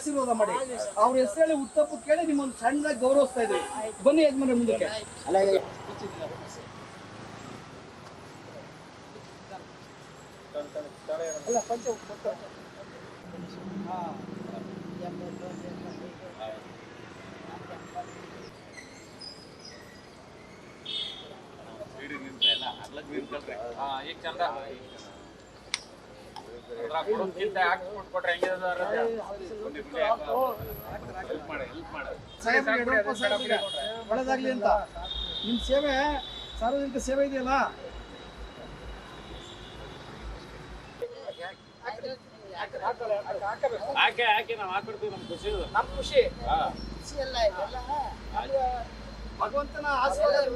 ಆಶೀರ್ವಾದ ಮಾಡಿ. ಅವ್ರ ಹೆಸರು ಹೇಳಿ ಉತ್ತಪ್ಪು ಕೇಳಿ ನಿಮ್ಮನ್ನು ಸಣ್ಣದಾಗಿ ಗೌರವಿಸ್ತಾ ಇದ್ವಿ. ಬನ್ನಿ ಯಜಮಾನ್ರೆ ಮುಂದಕ್ಕೆ. ಅಲ್ಲ ಪಂಚ ಈಗ ಚಂದ ಒಳ್ಳೇದಾಗ್ಲಿ ಅಂತ ನಿಮ್ ಸೇವೆ, ಸಾರ್ವಜನಿಕ ಸೇವೆ ಇದೆಯಲ್ಲ, ಹಾಕಿ ನಾವು ಹಾಕ್ಬಿಡ್ತೀವಿ. ನಮ್ ಖುಷಿ ಅಲ್ಲ ಇದೆಲ್ಲ ಭಗವಂತನ ಆಶೀರ್ವಾದ.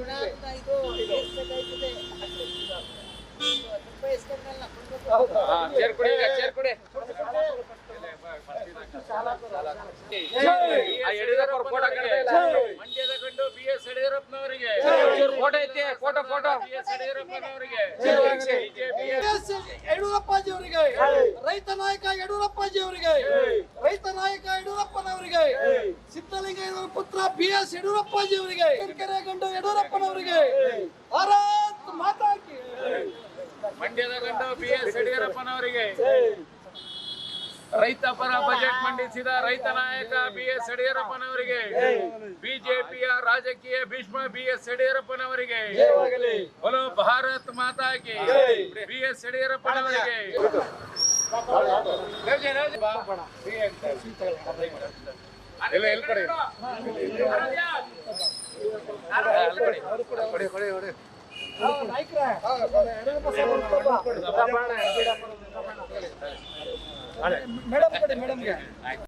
ಮಂಡ್ಯದ ಗಂಡು BS ಯಡಿಯೂರಪ್ಪನವರಿಗೆ ಫೋಟೋ ಐತಿ. ಫೋಟೋ BS ಯಡಿಯೂರಪ್ಪನವರಿಗೆ, ಯಡಿಯೂರಪ್ಪಾಜಿ ಅವರಿಗೆ, ರೈತ ನಾಯಕ ಯಡಿಯೂರಪ್ಪಾಜಿ ಅವರಿಗೆ, ರೈತ ನಾಯಕ ಯಡಿಯೂರಪ್ಪನವರಿಗೆ, ಸಿದ್ದಲಿಂಗಯ್ಯನವರ ಪುತ್ರ BS ಯಡಿಯೂರಪ್ಪಾಜಿ ಅವರಿಗೆ, ಕೆರೆ ಗಂಡು ಯಡಿಯೂರಪ್ಪನವರಿಗೆ, ಭಾರತ್ ಮಾತಾ ಕಿ. ಮಂಡ್ಯದ ಗಂಡು BS ಯಡಿಯೂರಪ್ಪನವರಿಗೆ, ರೈತ ಪರ ಬಜೆಟ್ ಮಂಡಿಸಿದ ರೈತ ನಾಯಕ BS ಯಡಿಯೂರಪ್ಪನವರಿಗೆ, ಬಿಜೆಪಿಯ ರಾಜಕೀಯ ಭೀಷ್ಮ BS ಯಡಿಯೂರಪ್ಪನವರಿಗೆ, ಬಲೋ ಭಾರತ್ ಮಾತಾ ಕಿ. BS ಯಡಿಯೂರಪ್ಪನವರಿಗೆ ಮೇಡಮ್ ಮೇಡಮ್ಗೆ